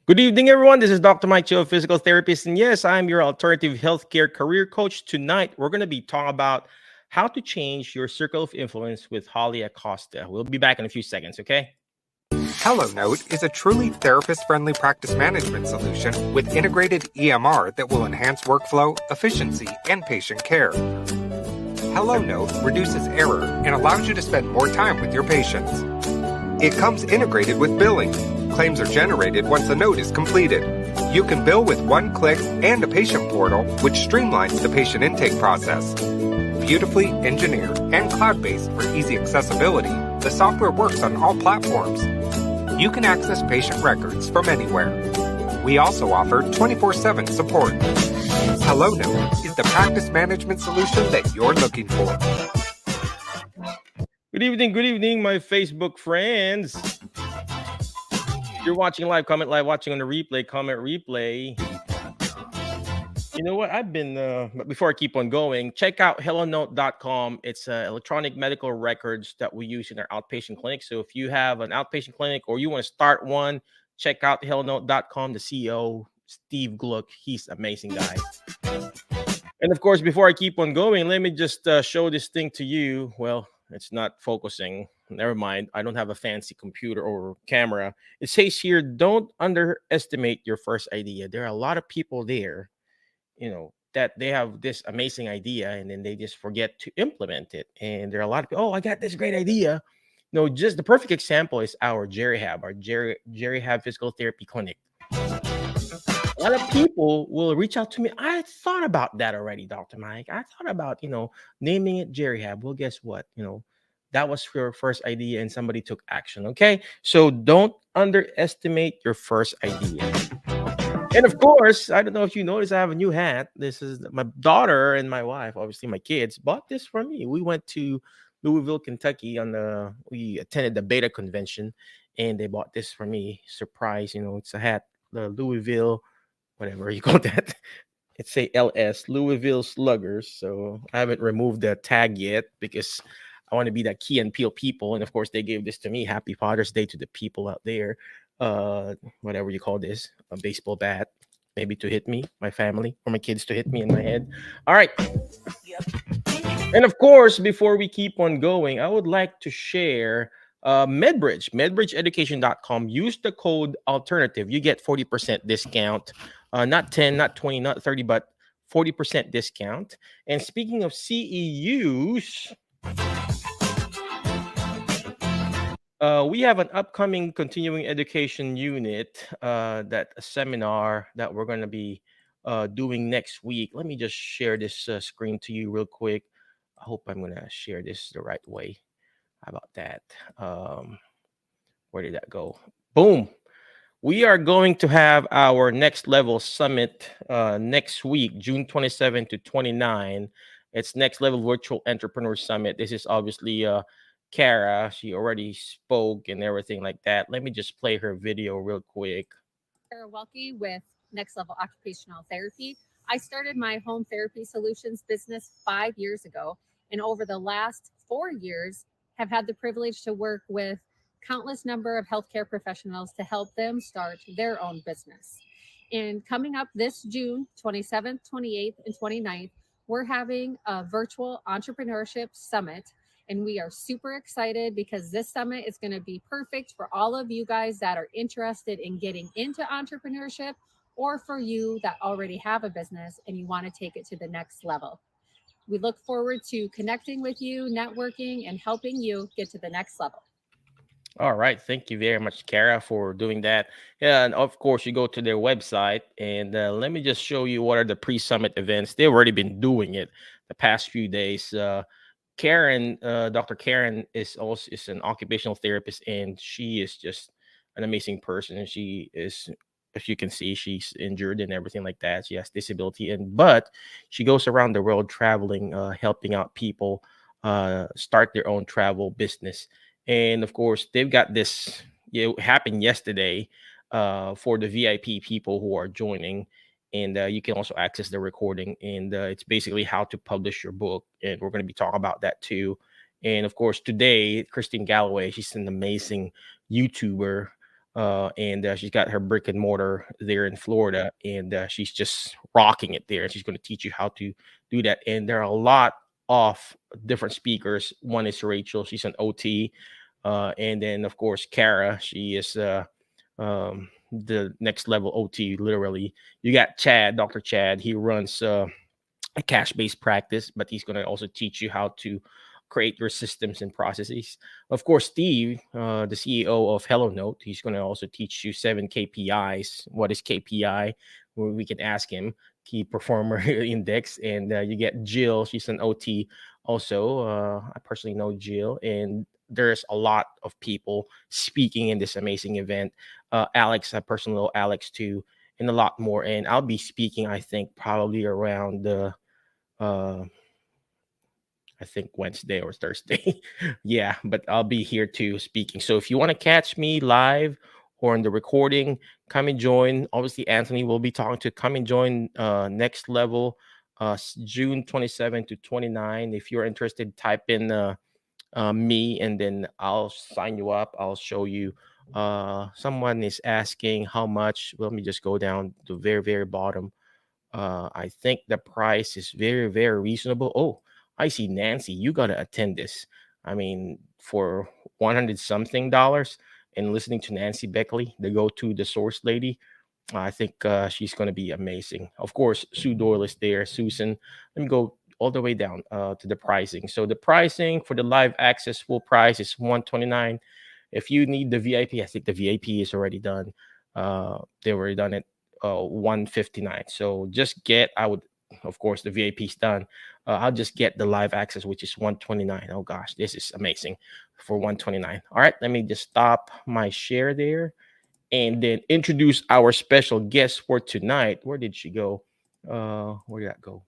Good evening, everyone. This is Dr. Mike Cho, physical therapist. And yes, I'm your alternative healthcare career coach. Tonight, we're going to be talking about how to change your circle of influence with Holly Acosta. We'll be back in a few seconds, okay? HelloNote is a truly therapist-friendly practice management solution with integrated EMR that will enhance workflow, efficiency, and patient care. HelloNote reduces error and allows you to spend more time with your patients. It comes integrated with billing. Claims are generated once a note is completed. You can bill with one click and a patient portal, which streamlines the patient intake process. Beautifully engineered and cloud-based for easy accessibility, the software works on all platforms. You can access patient records from anywhere. We also offer 24/7 support. HelloNote is the practice management solution that you're looking for. Good evening, my Facebook friends. If you're watching live, comment live. Watching on the replay, comment replay. You know what? But before I keep on going, check out hellonote.com. It's electronic medical records that we use in our outpatient clinic. So if you have an outpatient clinic or you want to start one, check out hellonote.com. The CEO, Steve Gluck, he's an amazing guy. And of course, before I keep on going, let me just show this thing to you. Well, it's not focusing. Never mind. I don't have a fancy computer or camera. It says here, don't underestimate your first idea. There are a lot of people there, that they have this amazing idea and then they just forget to implement it. And there are a lot of people, oh, I got this great idea. No, just the perfect example is our Jerry Hab Physical Therapy Clinic. A lot of people will reach out to me. I thought about that already, Dr. Mike. I thought about, naming it Jerry Hab. Well, guess what? That was your first idea and somebody took action. Okay. So don't underestimate your first idea. And of course, I don't know if you noticed, I have a new hat. This is my daughter and my wife, obviously my kids, bought this for me. We went to Louisville, Kentucky we attended the beta convention and they bought this for me. Surprise, it's a hat, the Louisville, whatever you call that. It's say LS, Louisville Sluggers. So I haven't removed the tag yet because I want to be that Key and Peel people. And of course, they gave this to me. Happy Father's Day to the people out there. Whatever you call this, a baseball bat, maybe to hit me, my family, or my kids to hit me in my head. All right. And of course, before we keep on going, I would like to share medbridgeeducation.com. Use the code alternative. You get 40% discount, not 10, not 20, not 30, but 40% discount. And speaking of CEUs, we have an upcoming continuing education unit, that a seminar that we're going to be doing next week. Let me just share this screen to you real quick. I hope I'm going to share this the right way. How about that? Where did that go? Boom. We are going to have our next level summit next week, June 27 to 29. It's next level virtual entrepreneur summit. This is obviously Kara. She already spoke and everything like that. Let me just play her video real quick. Kara Welke with Next Level Occupational Therapy. I started my home therapy solutions business 5 years ago, and over the last 4 years have had the privilege to work with countless number of healthcare professionals to help them start their own business. And coming up this June 27th, 28th, and 29th, we're having a virtual entrepreneurship summit. And we are super excited because this summit is going to be perfect for all of you guys that are interested in getting into entrepreneurship, or for you that already have a business and you want to take it to the next level. We look forward to connecting with you, networking, and helping you get to the next level. All right. Thank you very much, Kara, for doing that. Yeah, and of course, you go to their website and let me just show you what are the pre-summit events. They've already been doing it the past few days. Karen, Dr. Karen is an occupational therapist, and she is just an amazing person. And she is, as you can see, she's injured and everything like that. She has disability, but she goes around the world traveling, helping out people start their own travel business. And of course, they've got this. It happened yesterday for the VIP people who are joining. And you can also access the recording. And it's basically how to publish your book. And we're going to be talking about that too. And of course, today, Christine Galloway, she's an amazing YouTuber. and she's got her brick and mortar there in Florida, and she's just rocking it there. She's going to teach you how to do that. And there are a lot of different speakers. One is Rachel, she's an OT, and then of course Kara, she is the next level OT. Literally, you got Chad, Dr. Chad. He runs a cash-based practice, but he's going to also teach you how to create your systems and processes. Of course, Steve, the CEO of Hello Note, he's going to also teach you 7 KPIs. What is KPI? We can ask him. Key Performer Index. And you get Jill. She's an OT also. I personally know Jill. And there's a lot of people speaking in this amazing event. Alex, I personally know Alex too, and a lot more. And I'll be speaking, I think, probably around the I think Wednesday or Thursday. Yeah, but I'll be here too speaking. So if you want to catch me live or in the recording, come and join. Obviously, Anthony will be talking to come and join Next Level June 27 to 29. If you're interested, type in me and then I'll sign you up. I'll show you. Someone is asking how much. Let me just go down to the very, very bottom. I think the price is very, very reasonable. Oh, I see Nancy. You gotta attend this. I mean, for 100 something dollars and listening to Nancy Beckley, the source lady, I think she's gonna be amazing. Of course, Sue Doyle is there. Susan. Let me go all the way down to the pricing. So the pricing for the live access full price is 129. If you need the VIP, I think the VIP is already done. They already done it 159. So just get, I would, of course, the VIP's done. I'll just get the live access, which is 129. Oh gosh, this is amazing for 129. All right, let me just stop my share there and then introduce our special guest for tonight. Where did she go? Where did that go?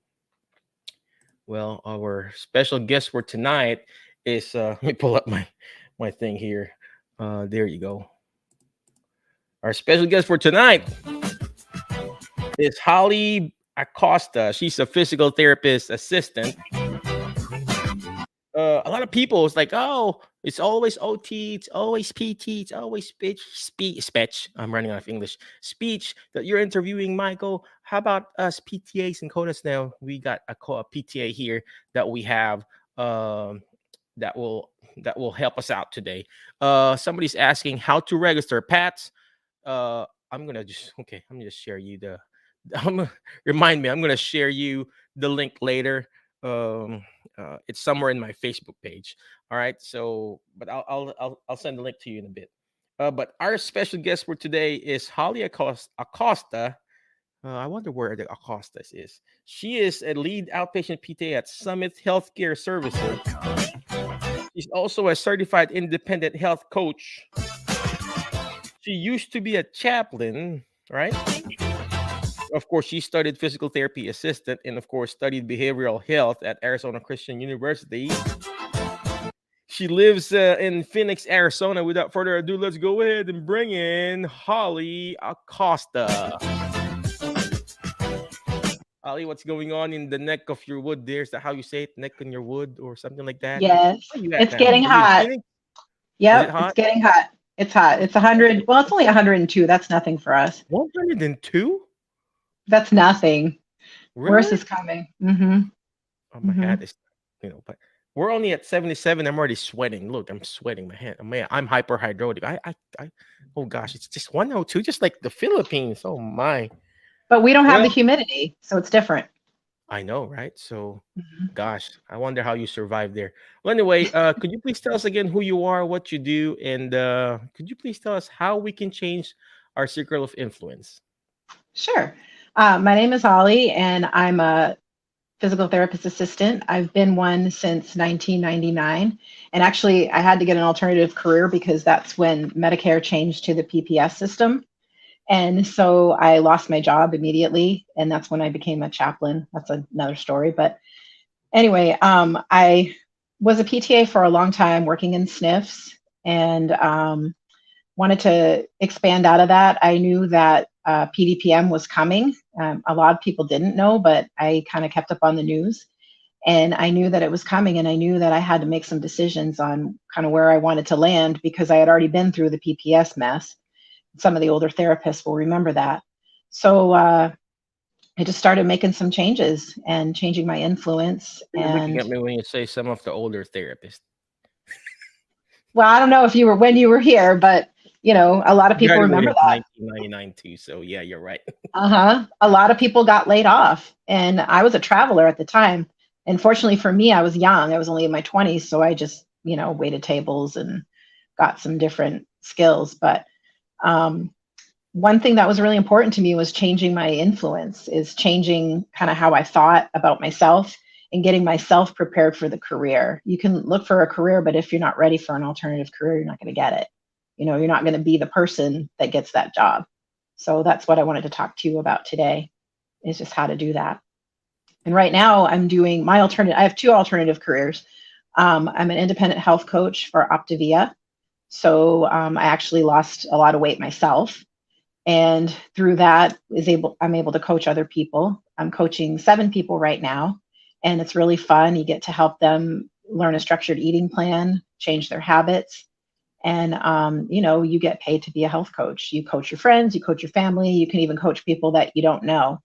Well, our special guest for tonight is let me pull up my thing here. There you go. Our special guest for tonight is Holly Acosta. She's a physical therapist assistant. A lot of people it's like, oh, it's always OT, it's always PT, it's always speech. I'm running out of English. Speech that you're interviewing, Michael. How about us PTAs and CODAs now? We got a PTA here that we have that will help us out today. Somebody's asking how to register. Pat, I'm gonna just share you the remind me, I'm gonna share you the link later. It's somewhere in my Facebook page. All right. So, but I'll send the link to you in a bit. But our special guest for today is Holly Acosta. I wonder where the Acosta is. She is a lead outpatient PTA at Summit Healthcare Services. She's also a certified independent health coach. She used to be a chaplain, right? Of course, she studied physical therapy assistant and, of course, studied behavioral health at Arizona Christian University. She lives in Phoenix, Arizona. Without further ado, let's go ahead and bring in Holly Acosta. Holly, what's going on in the neck of your wood there? Is that how you say it? Neck on your wood or something like that? Yes, Where are you at it's now? getting Are you in hot. Phoenix? Is Yep, it hot? it's getting hot. It's hot. It's 100. Well, it's only 102. That's nothing for us. 102? That's nothing. Worse Really? is coming. Mm-hmm. Oh, my hat is, but we're only at 77. I'm already sweating. Look, I'm sweating. My hand. Man, I'm hyperhidrotic. Oh gosh, it's just 102, just like the Philippines. Oh my. But we don't have the Well, humidity, so it's different. I know, right? So, Mhm. gosh, I wonder how you survive there. Well, anyway, could you please tell us again who you are, what you do, and could you please tell us how we can change our circle of influence? Sure. My name is Holly, and I'm a physical therapist assistant. I've been one since 1999. And actually, I had to get an alternative career because that's when Medicare changed to the PPS system. And so I lost my job immediately. And that's when I became a chaplain. That's another story. But anyway, I was a PTA for a long time working in SNFs and wanted to expand out of that. I knew that PDPM was coming. A lot of people didn't know, but I kind of kept up on the news. And I knew that it was coming, and I knew that I had to make some decisions on kind of where I wanted to land because I had already been through the PPS mess. Some of the older therapists will remember that. So I just started making some changes and changing my influence. You're looking And at me when you say some of the older therapists. well, I don't know if you were when you were here, but a lot of people remember Graduated in that. 1999 too, so yeah, you're right. Uh-huh. A lot of people got laid off. And I was a traveler at the time. And fortunately for me, I was young. I was only in my 20s. So I just, waited tables and got some different skills. But um, one thing that was really important to me was changing my influence, is changing kind of how I thought about myself and getting myself prepared for the career. You can look for a career, but if you're not ready for an alternative career, you're not going to get it. You're not going to be the person that gets that job. So that's what I wanted to talk to you about today, is just how to do that. And right now I'm doing my alternative. I have two alternative careers. I'm an independent health coach for Optavia. So I actually lost a lot of weight myself. And through that I'm able to coach other people. I'm coaching 7 people right now, and it's really fun. You get to help them learn a structured eating plan, change their habits. And, you get paid to be a health coach. You coach your friends, you coach your family, you can even coach people that you don't know.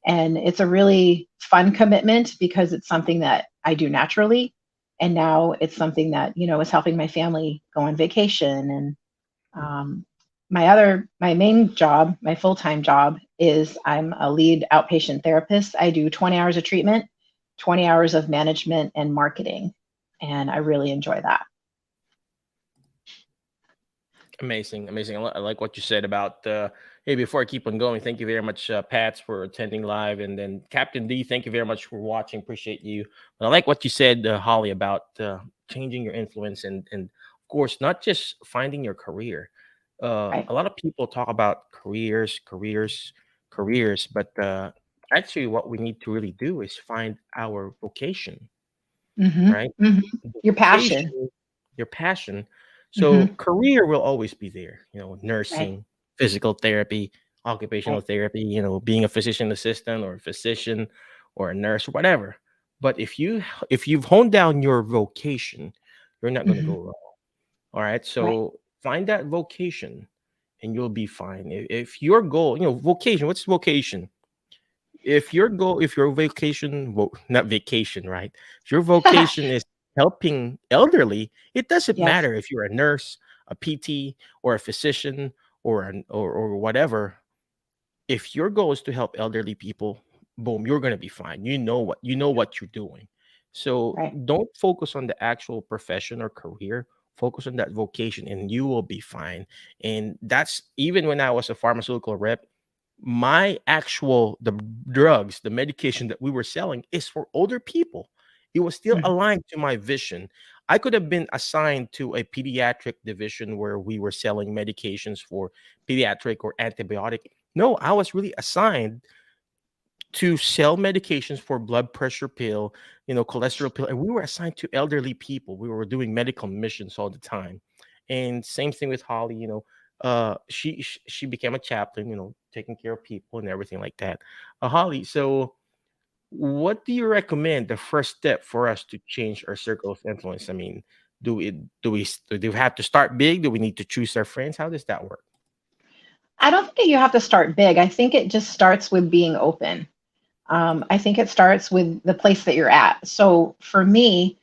And it's a really fun commitment because it's something that I do naturally. And now it's something that, is helping my family go on vacation. And my main job, my full-time job, is I'm a lead outpatient therapist. I do 20 hours of treatment, 20 hours of management and marketing. And I really enjoy that. Amazing, amazing. I like what you said about. Hey, before I keep on going, thank you very much, Pats, for attending live, and then Captain D, thank you very much for watching. Appreciate you. But I like what you said, Holly, about changing your influence, and of course, not just finding your career. Right. A lot of people talk about careers, but actually, what we need to really do is find our vocation, right? Mm-hmm. The Your passion. vocation, your passion. So Mm-hmm. career will always be there, Right. nursing, physical therapy, occupational Right. therapy, being a physician assistant or a physician or a nurse or whatever. But if you've honed down your vocation, you're not going to Mm-hmm. go wrong. All right. Right. So find that vocation and you'll be fine. If your goal, vocation, what's vocation? If your vacation, not vacation, right? If your vocation is helping elderly, it doesn't Yes. matter if you're a nurse, a PT, or a physician, or whatever. If your goal is to help elderly people, boom, you're gonna be fine. You know what you're doing. So Right. don't focus on the actual profession or career. Focus on that vocation, and you will be fine. And that's even when I was a pharmaceutical rep, the drugs, the medication that we were selling is for older people. It was still Mhm. aligned to my vision. I could have been assigned to a pediatric division where we were selling medications for pediatric or antibiotic. No, I was really assigned to sell medications for blood pressure pill, cholesterol pill, and we were assigned to elderly people. We were doing medical missions all the time. And same thing with Holly, she became a chaplain, taking care of people and everything like that. Holly, so what do you recommend the first step for us to change our circle of influence? I mean, do we have to start big? Do we need to choose our friends? How does that work? I don't think you have to start big. I think it just starts with being open. I think it starts with the place that you're at. So for me,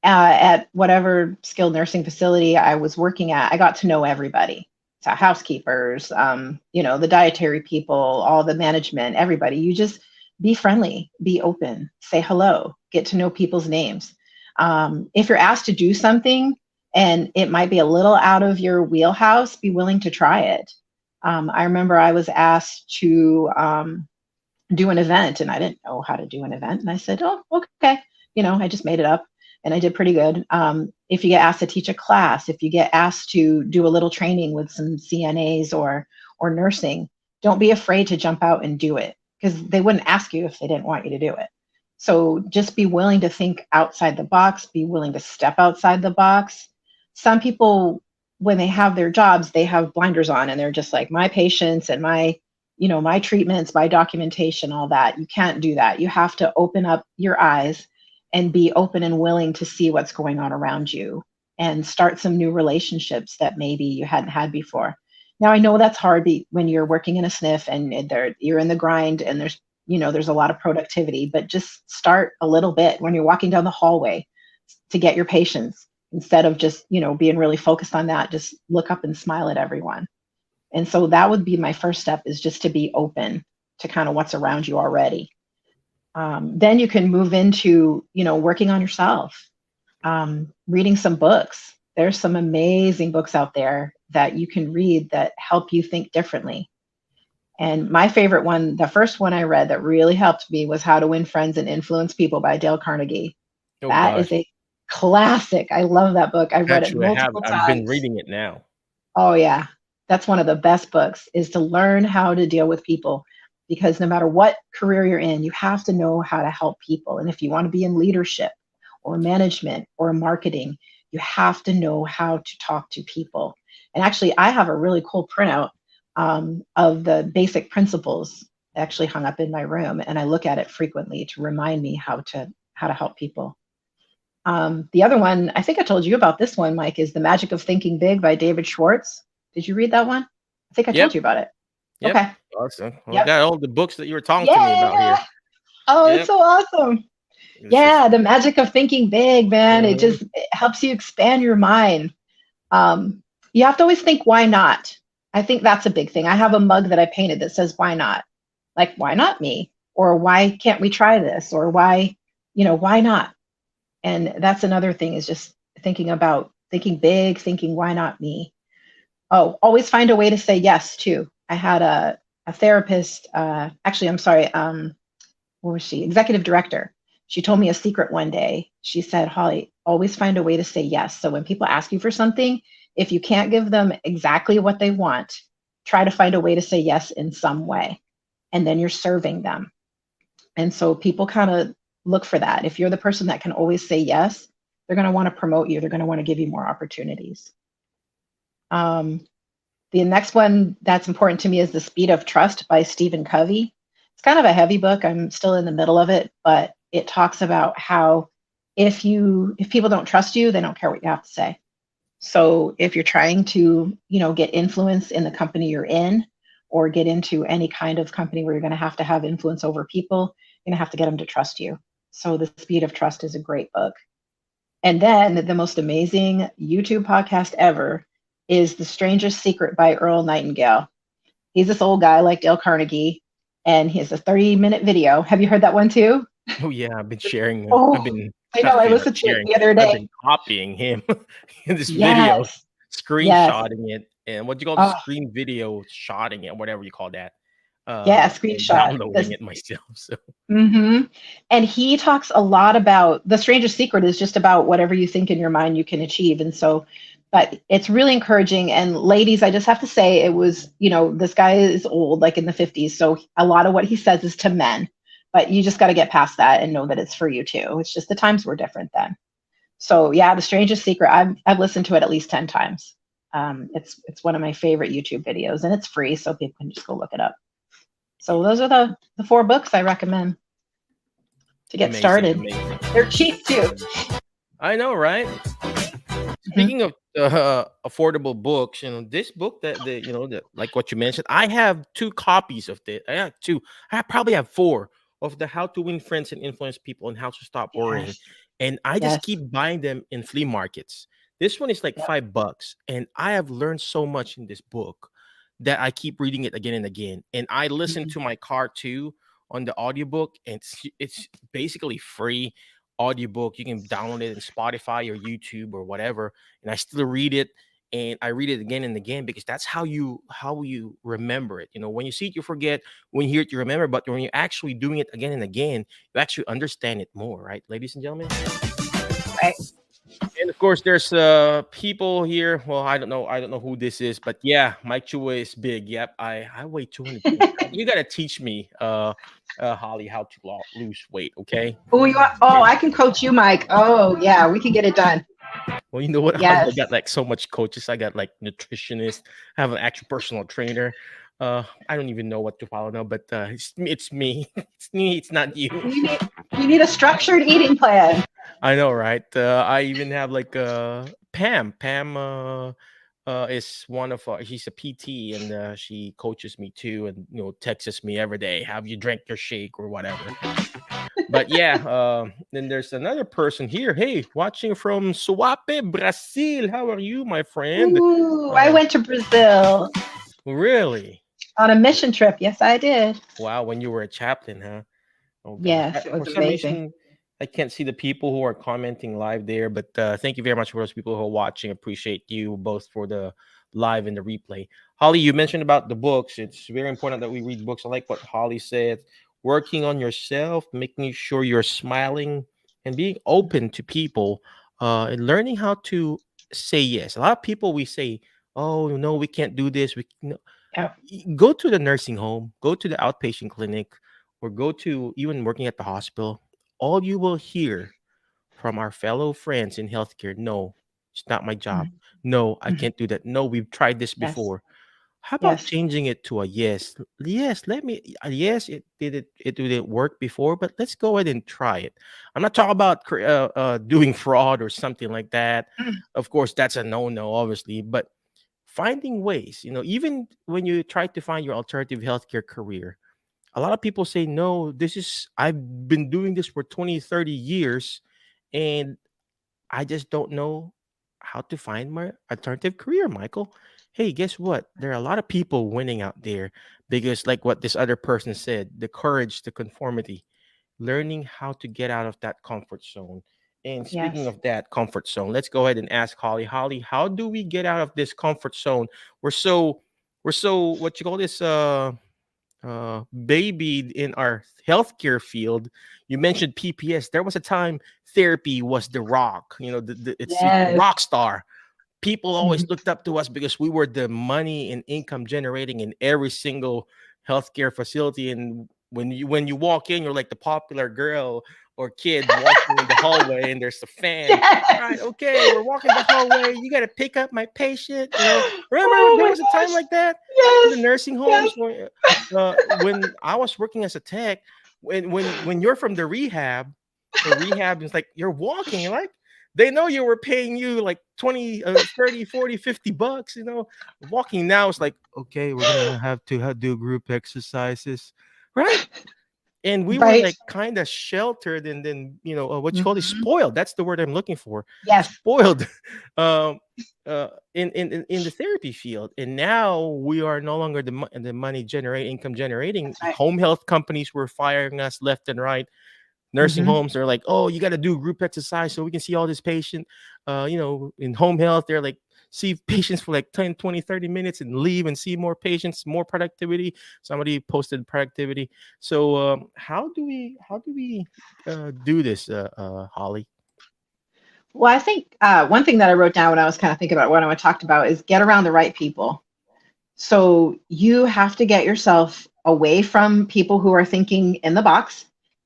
at whatever skilled nursing facility I was working at, I got to know everybody. So housekeepers, the dietary people, all the management, everybody. You just be friendly, be open, say hello, get to know people's names. If you're asked to do something and it might be a little out of your wheelhouse, be willing to try it. I remember I was asked to do an event and I didn't know how to do an event. And I said, oh, okay. I just made it up and I did pretty good. If you get asked to teach a class, if you get asked to do a little training with some CNAs or nursing, don't be afraid to jump out and do it, because they wouldn't ask you if they didn't want you to do it. So just be willing to think outside the box, be willing to step outside the box. Some people, when they have their jobs, they have blinders on and they're just like, my patients and my treatments, my documentation, all that. You can't do that. You have to open up your eyes and be open and willing to see what's going on around you and start some new relationships that maybe you hadn't had before. Now I know that's hard when you're working in a SNF and you're in the grind and there's a lot of productivity, but just start a little bit when you're walking down the hallway to get your patients instead of just, being really focused on that. Just look up and smile at everyone. And so that would be my first step, is just to be open to kind of what's around you already. Then you can move into, working on yourself, reading some books. There's some amazing books out there that you can read that help you think differently. And my favorite one, the first one I read that really helped me, was How to Win Friends and Influence People by Dale Carnegie. Oh That gosh. is a classic. I love that book. I've read it Actually, I have. multiple I've been times. reading it now. Oh yeah. That's one of the best books, is to learn how to deal with people, because no matter what career you're in, you have to know how to help people. And if you want to be in leadership or management or marketing, you have to know how to talk to people. And actually, I have a really cool printout of the basic principles actually hung up in my room, and I look at it frequently to remind me how to help people. The other one, I think I told you about this one, Mike, is The Magic of Thinking Big by David Schwartz. Did you read that one? I think I told Yep. you about it. Yep. Okay. Awesome. Well, I Yep. got all the books that you were talking to me about here. Oh, Yep. it's so awesome. It's Yeah, just, the magic of thinking big, man. Mhm. It helps you expand your mind. You have to always think, why not? I think that's a big thing. I have a mug that I painted that says, why not? Like, why not me? Or why can't we try this? Or why not? And that's another thing, is just thinking big, thinking, why not me? Oh, always find a way to say yes too. I had a therapist, actually, I'm sorry, what was she? Executive director. She told me a secret one day. She said, Holly, always find a way to say yes. So when people ask you for something, if you can't give them exactly what they want, try to find a way to say yes in some way. And then you're serving them. And so people kind of look for that. If you're the person that can always say yes, they're going to want to promote you. They're going to want to give you more opportunities. The next one that's important to me is The Speed of Trust by Stephen Covey. It's kind of a heavy book. I'm still in the middle of it, but it talks about how if people don't trust you, they don't care what you have to say. So if you're trying to, get influence in the company you're in, or get into any kind of company where you're going to have influence over people, you're going to have to get them to trust you. So The Speed of Trust is a great book. And then the most amazing YouTube podcast ever is The Strangest Secret by Earl Nightingale. He's this old guy like Dale Carnegie, and he has a 30-minute video. Have you heard that one too? Oh yeah, I've been sharing. Oh, I've been I know. I actually not listened to it sharing. the other I've day. been copying him in this video, Yes. screenshotting it, and what do you call Oh, screen video shotting it, whatever you call that. yeah, And screenshot. downloading it myself. So And he talks a lot about The Strangest Secret is just about whatever you think in your mind you can achieve. And so, but it's really encouraging. And ladies, I just have to say, it was, this guy is old, like in the 50s. So a lot of what he says is to men, but you just got to get past that and know that it's for you too. It's just the times were different then. So yeah, The Strangest Secret, I've listened to it at least 10 times. It's one of my favorite YouTube videos, and it's free, so people can just go look it up. So those are the 4 books I recommend to get started. Amazing. They're cheap too. I know, right? Speaking of affordable books, this book that like what you mentioned, I have 2 copies of it. I have 2. I probably have 4 of the How to Win Friends and Influence People and How to Stop Worrying. Yes. And I just Yes. keep buying them in flea markets. This one is like Yep. $5, and I have learned so much in this book that I keep reading it again and again. And I listen to my car too on the audiobook, and it's basically free audiobook. You can download it in Spotify or YouTube or whatever, and I still read it, and I read it again and again, because that's how you remember it. When you see it, you forget. When you hear it, you remember. But when you're actually doing it again and again, you actually understand it more, right, ladies and gentlemen? Right. And of course, there's people here. Well, I don't know who this is, but yeah, Mike Chua is big. Yep, I weigh 200 pounds. You gotta teach me, Holly, how to lose weight. Okay. I can coach you, Mike. Oh yeah, we can get it done. Well, you know what? Yes. I got like so much coaches. I got like nutritionist. I have an actual personal trainer. I don't even know what to follow now, but it's me. It's me. It's not you. You need a structured eating plan. I know, right? I even have like Pam. is one of she's a PT, and she coaches me too, and texts me every day. Have you drank your shake or whatever? But yeah, then there's another person here. Hey, watching from Suape, Brazil. How are you, my friend? Ooh, I Uh, went to Brazil really? on a mission trip. Yes, I did. Wow, when you were a chaplain, huh? Oh gosh, Yes, it for was some amazing. reason I can't see the people who are commenting live there, but thank you very much for those people who are watching. Appreciate you both for the live and the replay. Holly, you mentioned about the books. It's very important that we read books. I like what Holly said. Working on yourself, making sure you're smiling and being open to people, and learning how to say yes. A lot of people we say, "Oh no, we can't do this." No, Yeah. go to the nursing home, go to the outpatient clinic, or go to even working at the hospital. All you will hear from our fellow friends in healthcare: no, it's not my job. Mhm, No, I mhm. can't do that. No, we've tried this Yes, before. How about yes. changing it to a yes? Yes, let me. Yes, it didn't work before, but let's go ahead and try it. I'm not talking about doing fraud or something like that. Mm. Of course, that's a no-no, obviously. But finding ways, even when you try to find your alternative healthcare career, a lot of people say, no, I've been doing this for 20, 30 years, and I just don't know how to find my alternative career, Michael. Hey, guess what? There are a lot of people winning out there because, like what this other person said, the courage, the conformity, learning how to get out of that comfort zone. And speaking Yes. of that comfort zone, let's go ahead and ask Holly. Holly, how do we get out of this comfort zone? We're so, what you call this? Babied in our healthcare field. You mentioned PPS. There was a time therapy was the rock. It's the Yes. rock star. People always Mhm. looked up to us because we were the money and income generating in every single healthcare facility. And when you walk in, you're like the popular girl or kid walking in the hallway, and there's a fan. All right, Yes. okay, we're walking the hallway. You got to pick up my patient. Remember Oh there my was a time gosh. like that in the Yes. nursing Yes. homes when I was working as a tech. When you're from the rehab, or rehab is like you're walking, like they know you were paying you like 20, 30, 40, $50. Walking now is like, okay, we're gonna have to do group exercises, right? And we were Right. like kind of sheltered, and then what you call it, Mhm. spoiled. That's the word I'm looking for. Yes. Spoiled. um in the therapy field, and now we are no longer the money generating, income generating. That's right. Home health companies were firing us left and right. Nursing Mhm. homes are like, oh, you got to do group exercise so we can see all this patient. In home health, they're like, see patients for like 10, 20, 30 minutes and leave and see more patients, more productivity. Somebody posted productivity. So how do we do this, Holly? Well, I think one thing that I wrote down when I was kind of thinking about what I want to talk about is get around the right people. So you have to get yourself away from people who are thinking in the box,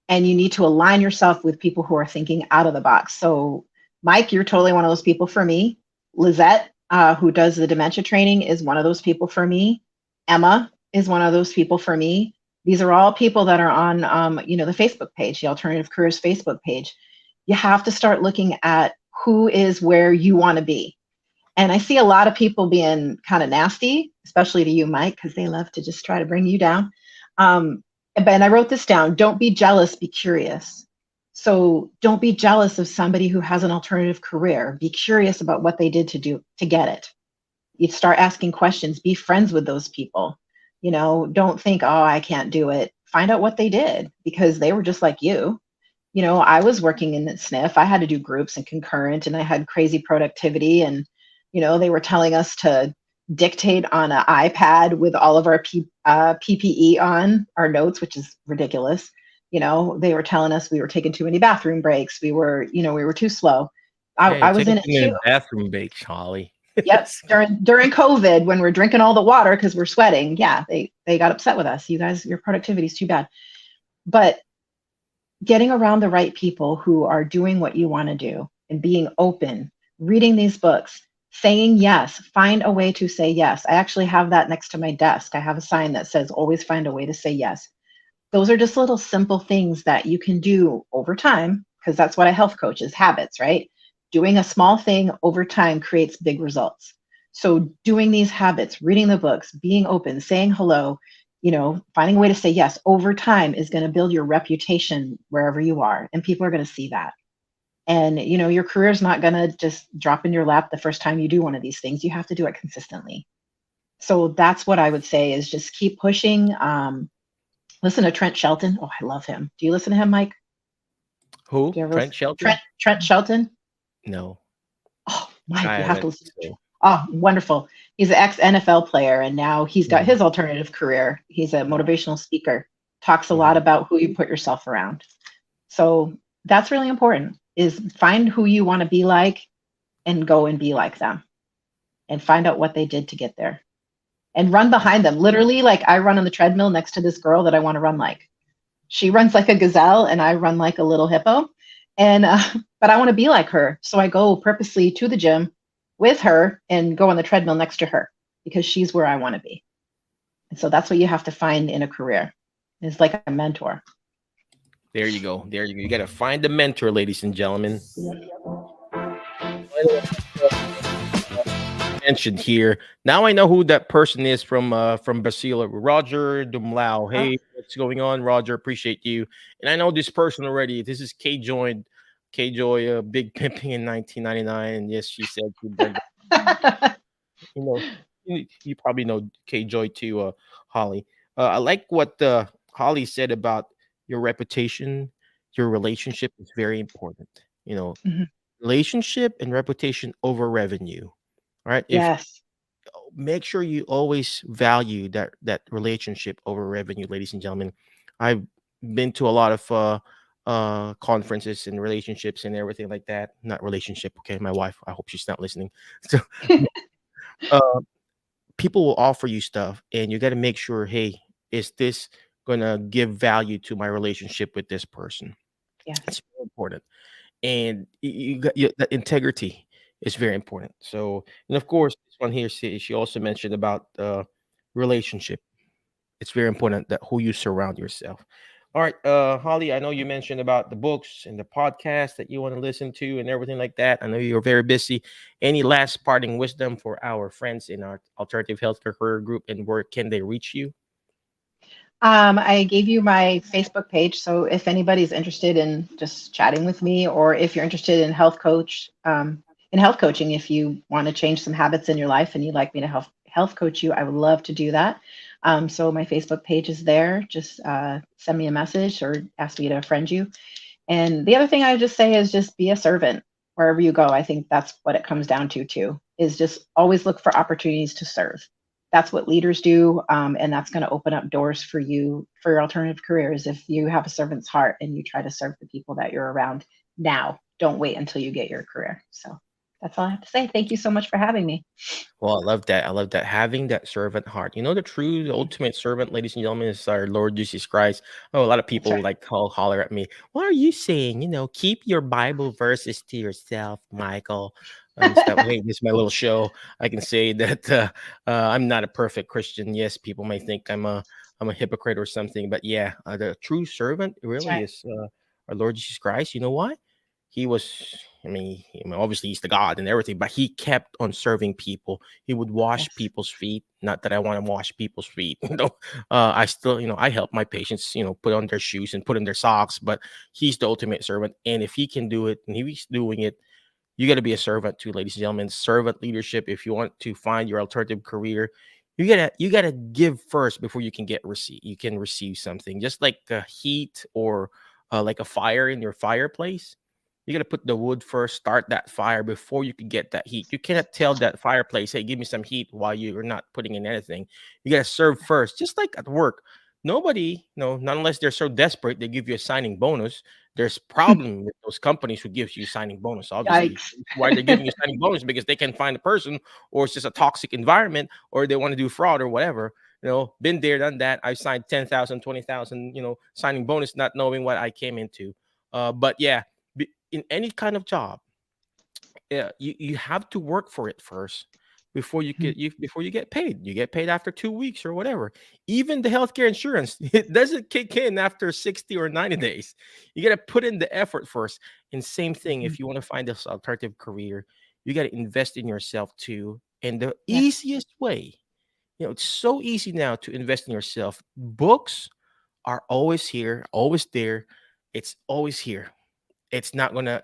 and you need to align yourself with people who are thinking out of the box. So, Mike, you're totally one of those people for me. Lizette, who does the dementia training, is one of those people for me. Emma is one of those people for me. These are all people that are on, the Facebook page, the Alternative Careers Facebook page. You have to start looking at who is where you want to be. And I see a lot of people being kind of nasty, especially to you, Mike, because they love to just try to bring you down. And I wrote this down: don't be jealous, be curious. So don't be jealous of somebody who has an alternative career. Be curious about what they did to get it. You start asking questions, be friends with those people. Don't think, oh, I can't do it. Find out what they did because they were just like you. I was working in the SNF. I had to do groups and concurrent, and I had crazy productivity. And, they were telling us to dictate on an iPad with all of our PPE on our notes, which is ridiculous. They were telling us we were taking too many bathroom breaks. We were too slow. Hey, I was taking in too it many too. bathroom breaks, Holly. Yep. During COVID, when we're drinking all the water because we're sweating, yeah, they got upset with us. You guys, your productivity is too bad. But getting around the right people who are doing what you want to do and being open, reading these books, saying yes, find a way to say yes. I actually have that next to my desk. I have a sign that says always find a way to say yes. Those are just little simple things that you can do over time, because that's what a health coach is: habits, right? Doing a small thing over time creates big results. So doing these habits, reading the books, being open, saying hello, finding a way to say yes over time is going to build your reputation wherever you are. And people are going to see that. And, your career is not going to just drop in your lap the first time you do one of these things. You have to do it consistently. So that's what I would say is just keep pushing. Listen to Trent Shelton. Oh, I love him. Do you listen to him, Mike? Who? Do you ever Trent listen? Shelton? Trent Shelton? No, Oh, Mike, I you have to haven't. listen to Trent. So, Oh, wonderful. He's an ex-NFL player, and now he's got mhm, his alternative career. He's a wow, motivational speaker, talks a lot mhm. about who you put yourself around. So that's really important, is find who you want to be like and go and be like them and find out what they did to get there and run behind them. Literally, like I run on the treadmill next to this girl that I want to run like. She runs like a gazelle and I run like a little hippo. And but I want to be like her. So I go purposely to the gym with her and go on the treadmill next to her because she's where I want to be. And so that's what you have to find in a career. Is like a mentor. There you go. There you go. You got to find a mentor, ladies and gentlemen. Mentioned here. Now I know who that person is from Brazil, Roger Dumlau. Oh, Hey, what's going on, Roger? Appreciate you. And I know this person already. This is K Joy, Big Pimping in 1999. And yes, she said she burned. You know, you probably know K Joy too, Holly. I like what Holly said about your reputation. Your relationship is very important. You know, mhm. relationship and reputation over revenue. All right. If Yes. make sure you always value that relationship over revenue, ladies and gentlemen. I've been to a lot of conferences and relationships and everything like that. Not relationship, okay. My wife, I hope she's not listening. So uh people will offer you stuff and you got to make sure, hey, is this gonna give value to my relationship with this person? Yes. It's very important. And you got that integrity is very important. So, and of course, this one here, she also mentioned about relationship. It's very important that who you surround yourself. All right, Holly, I know you mentioned about the books and the podcast that you want to listen to and everything like that. I know you're very busy. Any last parting wisdom for our friends in our alternative healthcare career group, and where can they reach you? I gave you my Facebook page, so if anybody's interested in just chatting with me, or if you're interested in health coaching, if you want to change some habits in your life and you'd like me to health coach you, I would love to do that. So my Facebook page is there. Just send me a message or ask me to friend you. And the other thing I would just say is just be a servant wherever you go. I think that's what it comes down to too, is just always look for opportunities to serve. That's what leaders do. And that's going to open up doors for you for your alternative careers. If you have a servant's heart and you try to serve the people that you're around now, don't wait until you get your career. So that's all I have to say. Thank you so much for having me. Well, I love that. I love that. Having that servant heart. You know, the ultimate servant, ladies and gentlemen, is our Lord Jesus Christ. Oh, a lot of That's people right. like holler at me. What are you saying? You know, keep your Bible verses to yourself, Michael. And stuff. Hey, this is my little show. I can say that I'm not a perfect Christian. Yes, people may think I'm a hypocrite or something, but yeah, the true servant That's really right. is our Lord Jesus Christ. You know why? He was, obviously he's the God and everything, but he kept on serving people. He would wash Yes. people's feet. Not that I want to wash people's feet. I still, I help my patients, put on their shoes and put in their socks, but he's the ultimate servant. And if he can do it and he's doing it, you got to be a servant too, ladies and gentlemen. Servant leadership. If you want to find your alternative career, you gotta give first before you can receive. You can receive something, just like heat or like a fire in your fireplace. You got to put the wood first, start that fire before you can get that heat. You cannot tell that fireplace, hey, give me some heat while you're not putting in anything. You got to serve first, just like at work. Nobody, no, not unless they're so desperate, they give you a signing bonus. There's problem with those companies who gives you signing bonus. Obviously, Yikes. why they're giving you signing bonus because they can find a person, or it's just a toxic environment, or they want to do fraud or whatever. Been there, done that. I signed 10,000, 20,000, signing bonus, not knowing what I came into. But yeah, in any kind of job, yeah, you have to work for it first before you get paid. You get paid after 2 weeks or whatever. Even the healthcare insurance, it doesn't kick in after 60 or 90 days. You got to put in the effort first. And same thing, if you want to find this alternative career, you got to invest in yourself too. And the Yeah. easiest way, it's so easy now to invest in yourself. Books are always here, always there. It's always here. It's not gonna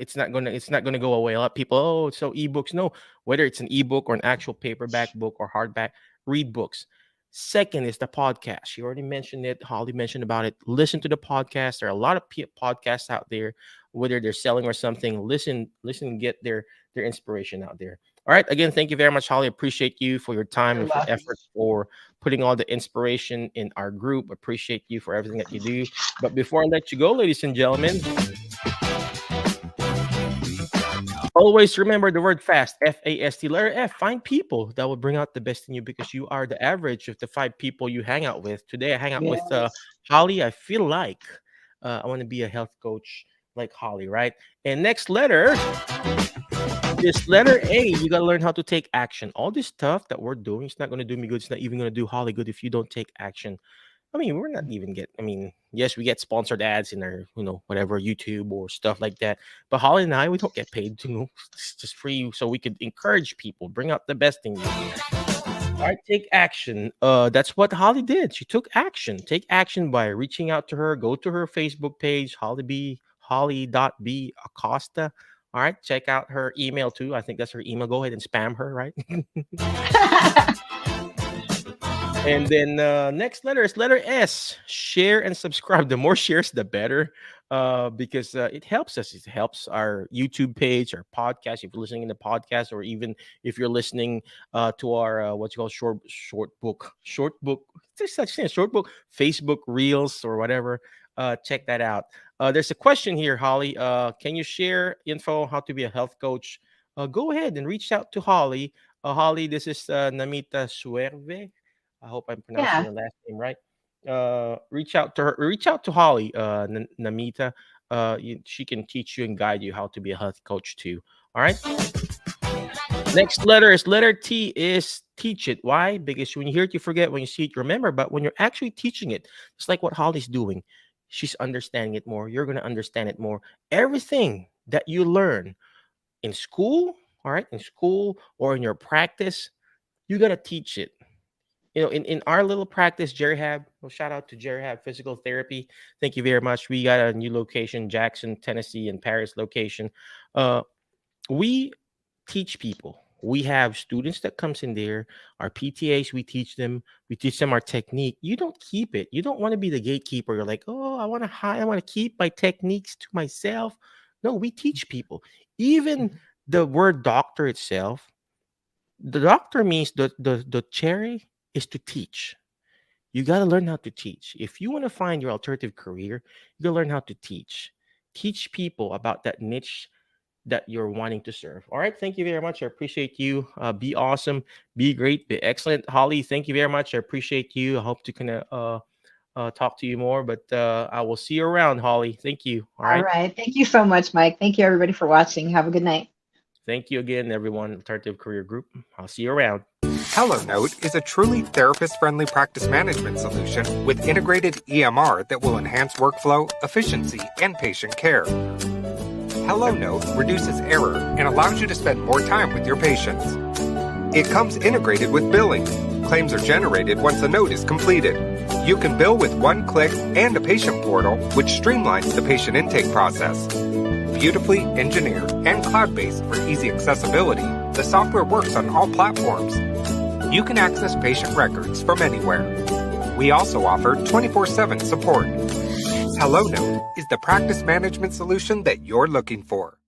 go away. A lot of people, oh, so ebooks. No, whether it's an ebook or an actual paperback book or hardback, read books. Second is the podcast. You already mentioned it. Holly mentioned about it. Listen to the podcast. There are a lot of podcasts out there, whether they're selling or something. Listen, and get their inspiration out there. All right. Again, thank you very much, Holly. Appreciate you for your time You're and for welcome. effort for putting all the inspiration in our group. Appreciate you for everything that you do. But before I let you go, ladies and gentlemen, always remember the word fast, FAST, letter F. Find people that will bring out the best in you because you are the average of the 5 people you hang out with. Today, I hang out with Yes. Holly. I feel like I want to be a health coach like Holly, right? And next letter is letter A. You got to learn how to take action. All this stuff that we're doing, it's not going to do me good. It's not even going to do Holly good if you don't take action. I mean, we're not even yes, we get sponsored ads in our, whatever, YouTube or stuff like that. But Holly and I, we don't get paid, it's just free so we could encourage people, bring out the best in you. All right, take action. That's what Holly did. She took action. Take action by reaching out to her. Go to her Facebook page, Holly.B Acosta. All right, check out her email too. I think that's her email. Go ahead and spam her, right? And then next letter is letter S. Share and subscribe. The more shares, the better, because it helps us. It helps our YouTube page, our podcast. If you're listening in the podcast, or even if you're listening to our what's called short book. There's such thing, short book, Facebook Reels or whatever. Check that out. There's a question here, Holly. Can you share info on how to be a health coach? Go ahead and reach out to Holly. Holly, this is Namita Suerve. I hope I'm pronouncing your last name right. Reach out to her. Reach out to Holly, Namita. She can teach you and guide you how to be a health coach too. All right. Next letter is letter T. Is teach it. Why? Because when you hear it, you forget. When you see it, you remember. But when you're actually teaching it, it's like what Holly's doing. She's understanding it more. You're going to understand it more. Everything that you learn in school, all right, in school or in your practice, you got to teach it. In our little practice, Jerihab, shout out to Jerihab Physical Therapy. Thank you very much. We got a new location, Jackson, Tennessee, and Paris location. We teach people. We have students that comes in there, our PTAs, we teach them our technique. You don't keep it. You don't want to be the gatekeeper. You're like, oh, I want to keep my techniques to myself. No, we teach people. Even the word doctor itself, the doctor means the cherry is to teach. You got to learn how to teach. If you want to find your alternative career, you got to learn how to teach. Teach people about that niche that you're wanting to serve. All right. Thank you very much. I appreciate you. Be awesome. Be great. Be excellent. Holly, thank you very much. I appreciate you. I hope to kind of talk to you more, but I will see you around, Holly. Thank you. All right. All right. Thank you so much, Mike. Thank you, everybody, for watching. Have a good night. Thank you again, everyone. Alternative Career Group. I'll see you around. HelloNote is a truly therapist-friendly practice management solution with integrated EMR that will enhance workflow, efficiency, and patient care. HelloNote reduces error and allows you to spend more time with your patients. It comes integrated with billing. Claims are generated once the note is completed. You can bill with one click and a patient portal, which streamlines the patient intake process. Beautifully engineered and cloud-based for easy accessibility, the software works on all platforms. You can access patient records from anywhere. We also offer 24/7 support. HelloNote is the practice management solution that you're looking for.